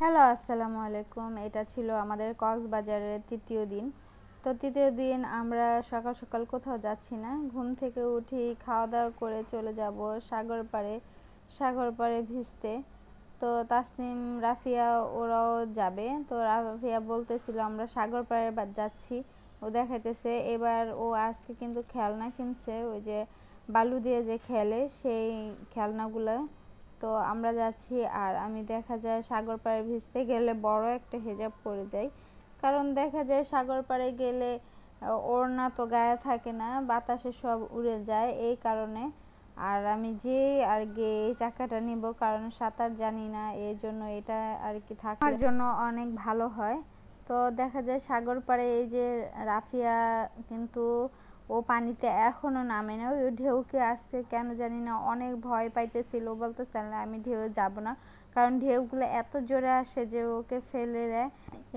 Hello, আসসালামু আলাইকুম। এটা ছিল আমাদের কক্সবাজারের তৃতীয় দিন। তো তৃতীয় দিন আমরা সকাল সকাল কোথাও যাচ্ছি না, ঘুম থেকে উঠি, খাওয়া দাওয়া করে চলে যাব সাগর পাড়ে ভিজতে। তো তাসনিম, রাফিয়া ওরাও যাবে। তো রাফিয়া বলতেছিল আমরা সাগর পাড়ে যাচ্ছি, ও দেখাইতেছে। এবার ও আজকে কিন্তু খেলনা কিনছে, ওই যে বালু দিয়ে যে খেলে সেই খেলনাগুলো। তো আমরা যাচ্ছি, আর আমি দেখা যায় সাগর পাড়ে ভিজতে গেলে বড় একটা হেজাব পরে যাই, কারণ দেখা যায় সাগর পাড়ে গেলে ওড়না তো গায়ে থাকে না, বাতাসে সব উড়ে যায় এই কারণে। আর আমি যে আর গে এই চাকাটা নিব, কারণ সাঁতার জানি না, এই জন্য এটা আর কি থাকার জন্য অনেক ভালো হয়। তো দেখা যায় সাগর পাড়ে এই যে রাফিয়া কিন্তু ও পানিতে এখনও নামে না, ওই ঢেউকে আজকে কেন জানি না অনেক ভয় পাইতেছিল, বলতেছিল না আমি ঢেউ যাব না, কারণ ঢেউগুলো এত জোরে আসে যে ওকে ফেলে দেয়,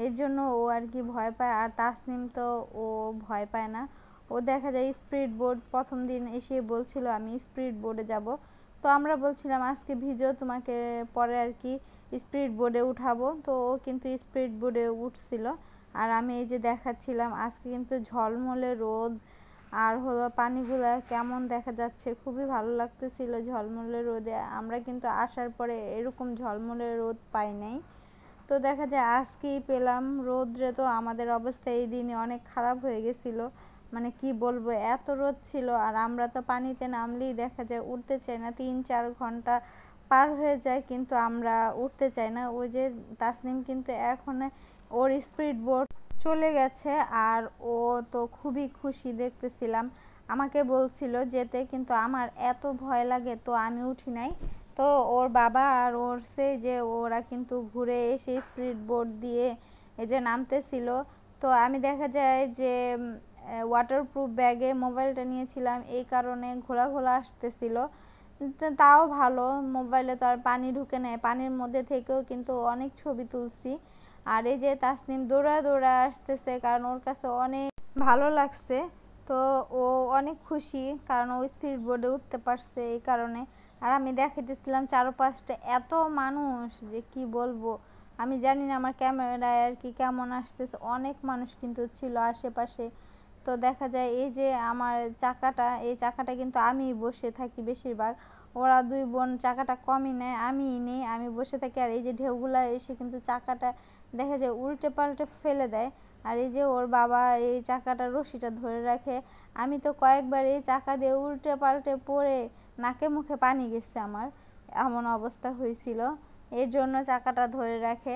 এর জন্য ও আর কি ভয় পায়। আর তাসনিম তো ও ভয় পায় না, ও দেখা যায় স্পিড বোট প্রথম দিন এসে বলছিল আমি স্পিড বোটে যাব। তো আমরা বলছিলাম আজকে ভিজো, তোমাকে পরে আর কি স্পিড বোটে উঠাবো। তো ও কিন্তু স্পিড বোটে উঠছিল, আর আমি এই যে দেখাচ্ছিলাম আজকে কিন্তু ঝলমলে রোদ, আর হলো পানিগুলা কেমন দেখা যাচ্ছে, খুবই ভালো লাগতেছিল ঝলমলে রোদে। আমরা কিন্তু আসার পরে এরকম ঝলমলে রোদ পাই নাই, তো দেখা যায় আজকেই পেলাম রোদ্রে। তো আমাদের অবস্থা এই দিনে অনেক খারাপ হয়ে গেছিলো, মানে কি বলবো, এত রোদ ছিল। আর আমরা তো পানিতে নামলেই দেখা যায় উঠতে চাই না, 3-4 ঘন্টা পার হয়ে যায় কিন্তু আমরা উঠতে চাই না। ওই যে তাসনিম কিন্তু এখন ওর স্পিড বোট চলে গেছে, আর ও তো খুবই খুশি দেখতেছিলাম, আমাকে বলছিল যেতে, কিন্তু আমার এত ভয় লাগে তো আমি উঠি নাই। তো ওর বাবা আর ওর যে ওরা কিন্তু ঘুরে এসে স্পিড বোট দিয়ে এই যে নামতেছিল। তো আমি দেখা যায় যে ওয়াটারপ্রুফ ব্যাগে মোবাইলটা নিয়েছিলাম, এই কারণে ঘোলা ঘোলা আসতেছিল। তাও ভালো, মোবাইলে তো আর পানি ঢুকে নেয়, পানির মধ্যে থেকেও কিন্তু অনেক ছবি তুলছি। আর এই যে তাসনিম দৌড়া দৌড়া আসতেছে, কারণ ওর কাছে অনেক ভালো লাগছে। তো ও অনেক খুশি, কারণ ও স্পিড বোর্ডে উঠতে পারছে এই কারণে। আর আমি দেখাইতেছিলাম চারপাশটা এত মানুষ যে কি বলবো, আমি জানি না আমার ক্যামেরায় আর কি কেমন আসতেছে, অনেক মানুষ কিন্তু ছিল আশেপাশে। তো দেখা যায় এই যে আমার চাকাটা, এই চাকাটা কিন্তু আমি বসে থাকি বেশিরভাগ, ওরা দুই বোন চাকাটা কমই নেয়, আমিই নিই, আমি বসে থাকি। আর এই যে ঢেউগুলা এসে কিন্তু চাকাটা দেখা যায় উল্টে পাল্টে ফেলে দেয়, আর এই যে ওর বাবা এই চাকাটা রশিটা ধরে রাখে। আমি তো কয়েকবার এই চাকা দিয়ে উল্টে পাল্টে পড়ে নাকে মুখে পানি গেছে আমার, এমন অবস্থা হয়েছিল, এর জন্য চাকাটা ধরে রাখে।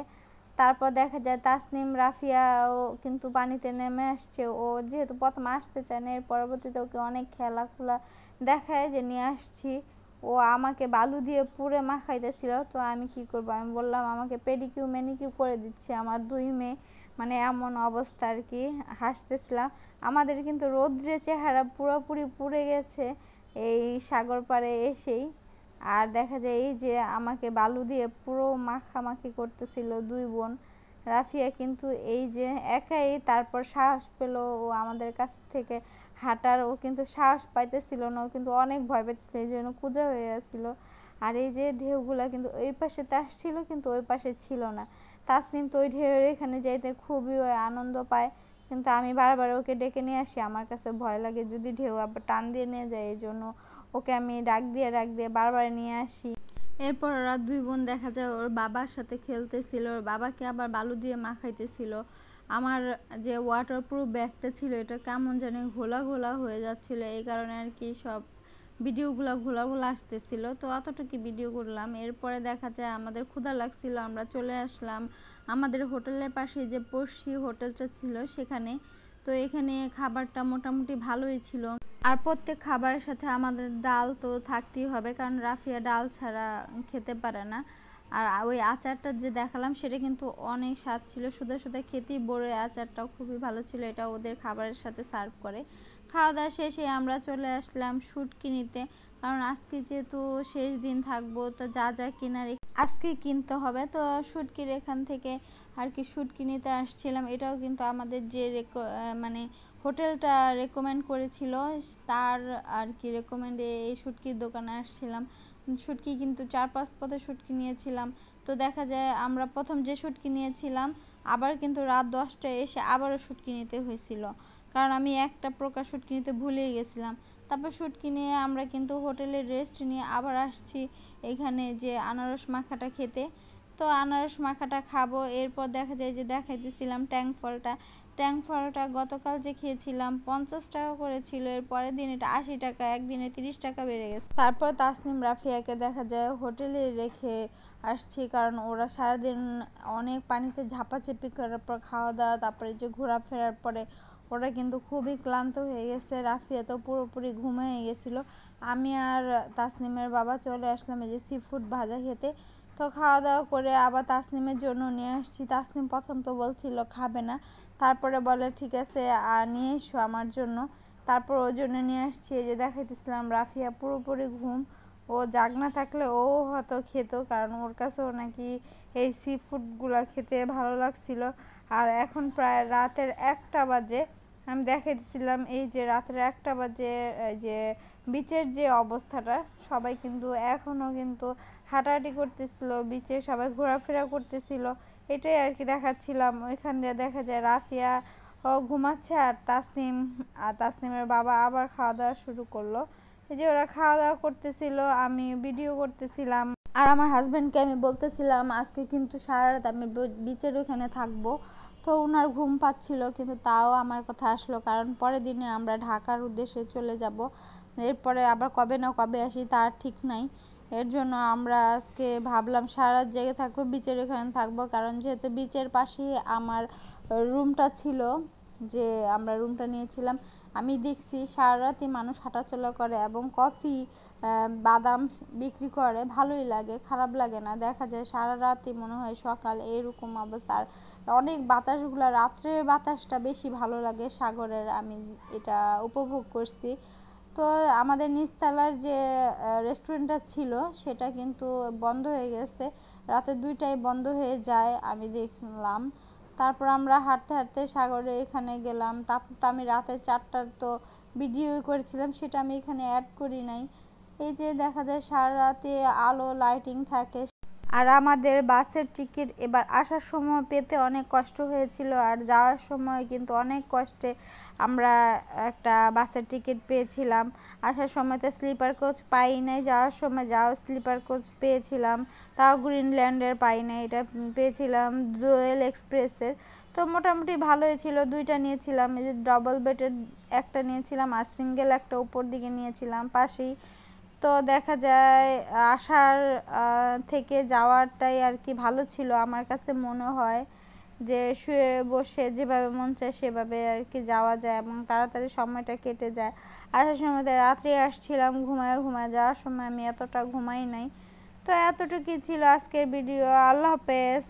তারপর দেখা যায় তাসনিম, রাফিয়াও কিন্তু পানিতে নেমে আসছে, ও যেহেতু প্রথম আসতে চায় না, এর পরবর্তীতে ওকে অনেক খেলাখুলা দেখায় যে নিয়ে আসছি। ও আমাকে বালু দিয়ে পুরে মাখাইতেছিল, তো আমি কি করব, আমি বললাম আমাকে পেডিকিউ ম্যানিকিউ করে দিচ্ছে আমার দুই মেয়ে, মানে এমন অবস্থা আর কি, হাসতেছিলাম। আমাদের কিন্তু রৌদ্রে চেহারা পুরোপুরি পুড়ে গেছে এই সাগর পাড়ে এসেই। আর দেখা যায় এই যে আমাকে বালু দিয়ে পুরো মাখামাখি করতেছিল দুই বোন। রাফিয়া কিন্তু এই যে একাই তারপর সাহস পেল ও আমাদের কাছ থেকে হাঁটার, ও কিন্তু সাহস পাইতেছিল না, ও কিন্তু অনেক ভয় পেতেছিল, এই জন্য কুঁজা হয়ে আসছিল। আর এই যে ঢেউগুলা কিন্তু ওই পাশেতে আসছিল, কিন্তু ওই পাশে ছিল না। তাসনিম তো ওই ঢেউয়ের এখানে যাইতে খুবই আনন্দ পায়, কিন্তু আমি বারবার ওকে ডেকে নিয়ে আসি, আমার কাছে ভয় লাগে যদি ঢেউ আবার টান দিয়ে নিয়ে যায়, এই জন্য ওকে আমি ডাক দিয়ে বারবার নিয়ে আসি। এরপর ওরা দুই বোন দেখা যায় ওর বাবার সাথে খেলতেছিল, ওর বাবাকে আবার বালু দিয়ে মাখাইতেছিল। আমার যে ওয়াটারপ্রুফ ব্যাগটা ছিল এটা কেমন জানি ঘোলা ঘোলা হয়ে যাচ্ছিল, এই কারণে আর কি সব ভিডিওগুলো ঘোলা ঘোলা আসতেছিল। তো অতটুকু ভিডিও করলাম। এরপরে দেখা যায় আমাদের ক্ষুধা লাগছিল, আমরা চলে আসলাম আমাদের হোটেলের পাশে যে পড়শি হোটেলটা ছিল সেখানে। তো এখানে খাবারটা মোটামুটি ভালোই ছিল, আর প্রত্যেক খাবারের সাথে আমাদের ডাল তো থাকতেই হবে, কারণ রাফিয়া ডাল ছাড়া খেতে পারে না। আর ওই আচারটা যে দেখালাম সেটা কিন্তু অনেক স্বাদ ছিল, শুধু শুধু খেতেই বড়, আচারটাও খুবই ভালো ছিল, এটা ওদের খাবারের সাথে সার্ভ করে। খাওয়া দাওয়া শেষে আমরা চলে আসলাম শুটকি নিতে, কারণ আজকে যেহেতু শেষ দিন থাকবো, তো যা যা কেনার আজকেই কিনতে হবে। তো শুটকির এখান থেকে আর কি শুটকি নিতে আসছিলাম। এটাও কিন্তু আমাদের যে মানে হোটেলটা রেকমেন্ড করেছিল তার আর কি রেকমেন্ডে এই শুটকির দোকানে আসছিলাম। শুটকি কিন্তু 4-5 পদের শুটকি নিয়েছিলাম, তো দেখা যায় আমরা প্রথম যে শুটকি নিয়েছিলাম আবার কিন্তু রাত 10টায় এসে আবারও শুটকি নিতে হয়েছিল, কারণ আমি একটা প্রকার শুটকি নিতে ভুলেই গেছিলাম। তারপর শুটকি নিয়ে আমরা কিন্তু হোটেলে রেস্ট নিয়ে আবার আসছি এখানে যে আনারস মাখাটা খেতে। তো আনারস মাখাটা খাবো, এরপর দেখা যায় যে দেখাইতেছিলাম ট্যাং ফলটা গতকাল যে খেয়েছিলাম 50 টাকা করে ছিল, এর পরের দিন এটা 80 টাকা, একদিনে 30 টাকা বেড়ে গেছে। তারপর তাসনিম রাফিয়াকে দেখা যায় হোটেলে রেখে আসছি, কারণ ওরা সারাদিন অনেক পানিতে ঝাপাঝাপি করার পর খাওয়া দাওয়া, তারপরে যে ঘোরাফেরার পরে ওরা কিন্তু খুবই ক্লান্ত হয়ে গেছে। রাফিয়া তো পুরোপুরি ঘুমিয়ে গেছিলো। আমি আর তাসনিমের বাবা চলে আসলাম এই যে সি ফুড ভাজা খেতে। তো খাওয়া দাওয়া করে আবার তাসনিমের জন্য নিয়ে আসছি। তাসনিম প্রথম তো বলছিল খাবে না, তারপরে বলে ঠিক আছে নিয়ে এসো আমার জন্য। তারপর ওর জন্য নিয়ে আসছি। এই যে দেখাইতেছিলাম রাফিয়া পুরোপুরি ঘুম। ও জাগ না থাকলে ও হয়তো খেত, কারণ ওর কাছেও নাকি এই সি ফুডগুলো খেতে ভালো লাগছিল। আর এখন প্রায় রাতের 1টা বাজে। আমি দেখাইতেছিলাম এই যে রাতের 1টা বাজে যে বিচের যে অবস্থাটা, সবাই কিন্তু এখনও কিন্তু হাঁটাহাঁটি করতেছিল, বিচে সবাই ঘোরাফেরা করতেছিল, এটাই আর কি দেখাচ্ছিলাম। ওইখান দিয়ে দেখা যায় রাফিয়া ও ঘুমাচ্ছে আর তাসনিমের বাবা আবার খাওয়া দাওয়া শুরু করলো। এই যে ওরা খাওয়া দাওয়া করতেছিল, আমি ভিডিও করতেছিলাম। আর আমার হাজব্যান্ডকে আমি বলতেছিলাম আজকে কিন্তু সারা রাত আমি বিচের ওখানে থাকবো। তো ওনার ঘুম পাচ্ছিল, কিন্তু তাও আমার কথা আসলো, কারণ পরের দিনে আমরা ঢাকার উদ্দেশ্যে চলে যাব। এরপরে আবার কবে না কবে আসি তার ঠিক নাই। এর জন্য আমরা আজকে ভাবলাম সারা রাত জেগে থাকবো, বিচের ওখানে থাকবো, কারণ যেহেতু বিচের পাশেই আমার রুমটা ছিল, যে আমরা রুমটা নিয়েছিলাম। আমি দেখছি সারা রাতই মানুষ হাঁটাচলা করে এবং কফি বাদাম বিক্রি করে, ভালোই লাগে, খারাপ লাগে না। দেখা যায় সারা রাতই মনে হয় সকাল, এরকম অবস্থা। আর অনেক বাতাসগুলো, রাত্রের বাতাসটা বেশি ভালো লাগে সাগরের, আমি এটা উপভোগ করছি। তো আমাদের নিচতলার যে রেস্টুরেন্টটা ছিল সেটা কিন্তু বন্ধ হয়ে গেছে, রাতে 2টায় বন্ধ হয়ে যায় আমি দেখলাম। তারপর আমরা হাঁটতে হাঁটতে সাগরে এখানে গেলাম। তারপর তো আমি রাতে 4টার তো ভিডিও করেছিলাম, সেটা আমি এখানে অ্যাড করি নাই। এই যে দেখা যায় সারা রাতে আলো লাইটিং থাকে। আর আমাদের বাসের টিকিট এবার আসার সময় পেতে অনেক কষ্ট হয়েছিল, আর যাওয়ার সময় কিন্তু অনেক কষ্টে আমরা একটা বাসের টিকিট পেয়েছিলাম। আসার সময় তো স্লিপার কোচ পাই নাই, যাওয়ার সময় স্লিপার কোচ পেয়েছিলাম, তাও গ্রিনল্যান্ডের পাই নাই, এটা পেয়েছিলাম রয়্যাল এক্সপ্রেসের। তো মোটামুটি ভালোই ছিল। 2টা নিয়েছিলাম, এই যে ডবল বেডের একটা নিয়েছিলাম আর সিঙ্গেল একটা উপর দিকে নিয়েছিলাম পাশেই। তো দেখা যায় আসার থেকে যাওয়ারটাই আর কি ভালো ছিল আমার কাছে মনে হয়, যে শুয়ে বসে যেভাবে মন চায় সেভাবে আর কি যাওয়া যায় এবং তাড়াতাড়ি সময়টা কেটে যায়। আসার সময় তো রাত্রে আসছিলাম ঘুমায় ঘুমায়, যাওয়ার সময় আমি এতটা ঘুমাই নাই। তো এতটুকুই ছিল আজকের ভিডিও। আল্লাহ হাফেজ।